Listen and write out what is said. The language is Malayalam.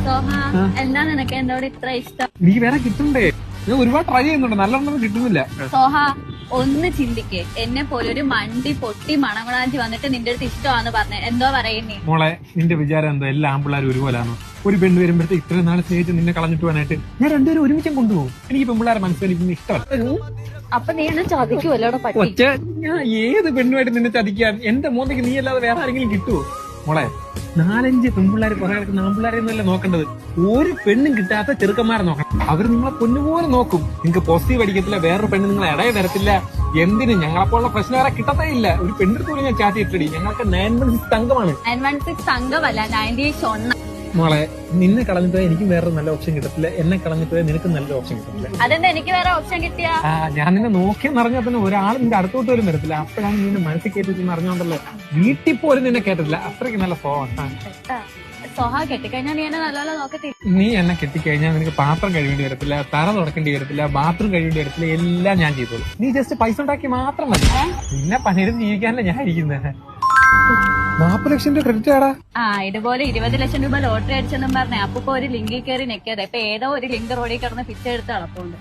സോഹ, എന്താ നിനക്ക് എന്നോട് ഇത്ര ഇഷ്ടം? നീ വേറെ കിട്ടണ്ടേ? ഞാൻ ഒരുപാട് ട്രൈ ചെയ്യുന്നുണ്ട്, നല്ലോണം കിട്ടുന്നില്ല. സോഹ, ഒന്ന് ചിന്തിക്കേ, എന്നെ പോലെ ഒരു മണ്ടി പൊട്ടി മണമണാഞ്ചി വന്നിട്ട് നിന്റെ അടുത്ത് ഇഷ്ടമാന്ന് പറഞ്ഞ എന്തോ പറയുന്നേ? മോളെ, നിന്റെ വിചാരം എന്തോ എല്ലാ ആമ്പിള്ളാരും ഒരുപോലാണോ? ഒരു പെണ്ണ് വരുമ്പോഴത്തെ ഇത്രയും നാളെ സ്നേഹിച്ച് നിന്നെ കളഞ്ഞിട്ട് പോകാനായിട്ട് ഞാൻ രണ്ടുപേരും ഒരുമിച്ചും കൊണ്ടുപോകും. എനിക്ക് പെൺപിള്ളേരെ മനസ്സിലാക്കി ഇഷ്ടമല്ല. അപ്പൊ നീ എന്നെ ചതിക്കുമല്ലോടെ പറ്റി? ഒറ്റ ഞാൻ ഏത് പെണ്ണുമായിട്ട് നിന്നെ ചതിക്കാൻ? എന്റെ മോന്തയ്ക്ക് നീ അല്ലാതെ വേറെ ആരെങ്കിലും കിട്ടുമോ? മോളെ, 4-5 പെൺപിള്ളേർ കുറെ കിടക്കുന്ന ആൺപിള്ളേരെ ഒന്നല്ല നോക്കേണ്ടത്, ഒരു പെണ്ണും കിട്ടാത്ത ചെറുക്കന്മാരെ നോക്കണം. അവർ നിങ്ങളെ പൊന്നുപോലെ നോക്കും. നിങ്ങൾക്ക് പോസിറ്റീവ് അടിക്കത്തില്ല, വേറൊരു പെണ്ണ് നിങ്ങളെ ഇടയെ തരത്തില്ല. എന്തിന്? ഞങ്ങളെപ്പോലുള്ള പ്രശ്നം വേറെ കിട്ടത്തേ ഇല്ല. ഒരു പെണ്ണെടുത്ത് പോലും ഞാൻ ചാറ്റി ഇട്ടടി. ഞങ്ങൾക്ക് 916 തങ്കമാണ്. 916 തങ്കമല്ല, 98 ഒന്ന. മോളെ, നിന്നെ കളഞ്ഞിട്ട് എനിക്കും വേറെ നല്ല ഓപ്ഷൻ കിട്ടത്തില്ല, എന്നെ കളഞ്ഞിട്ട് നിനക്ക് നല്ല ഓപ്ഷൻ കിട്ടത്തില്ല. അതെന്താ എനിക്ക് വേറെ ഓപ്ഷൻ കിട്ടിയ? ഞാൻ നിന്നെ നോക്കിയെന്ന് അറിഞ്ഞാൽ തന്നെ ഒരാൾ നിന്റെ അടുത്തോട്ട് പോലും വരത്തില്ല. അപ്പോഴാണ് നിന്നെ മനസ്സിൽ കയറ്റിച്ചെന്ന് അറിഞ്ഞോണ്ടല്ലോ വീട്ടിൽ പോലും നിന്നെ കേട്ടിട്ടില്ല. അത്രയ്ക്ക് നല്ല സ്വഭാവമാണ്. സോഹ, കെട്ടിക്കഴിഞ്ഞാൽ നീ എന്നെ നല്ലോണം നോക്കത്തില്ല. നീ എന്നെ കെട്ടിക്കഴിഞ്ഞാൽ നിനക്ക് പാത്രം കഴിവേണ്ടി വരത്തില്ല, തറ തുടക്കേണ്ടി വരത്തില്ല, ബാത്റൂം കഴിവേണ്ടി വരത്തില്ല, എല്ലാം ഞാൻ ചെയ്തോളൂ. നീ ജസ്റ്റ് പൈസ ഉണ്ടാക്കി മാത്രം മതി. പിന്നെ പണിയെടുത്ത് ജീവിക്കാനല്ല ഞാൻ ഇരിക്കുന്നത്. 40 ലക്ഷം രൂപ ക്രെഡിറ്റ് ആടാ. ഇതുപോലെ 20 ലക്ഷം രൂപ ലോട്ടറി അടിച്ചെന്നും പറഞ്ഞേ അപ്പൊ ഒരു ലിങ്കിൽ കയറി നിൽക്കാതെ ഇപ്പൊ ഏതോ ഒരു ലിങ്ക് റോഡിൽ കിടന്ന് പിച്ചെടുത്ത് കളപ്പുണ്ട്.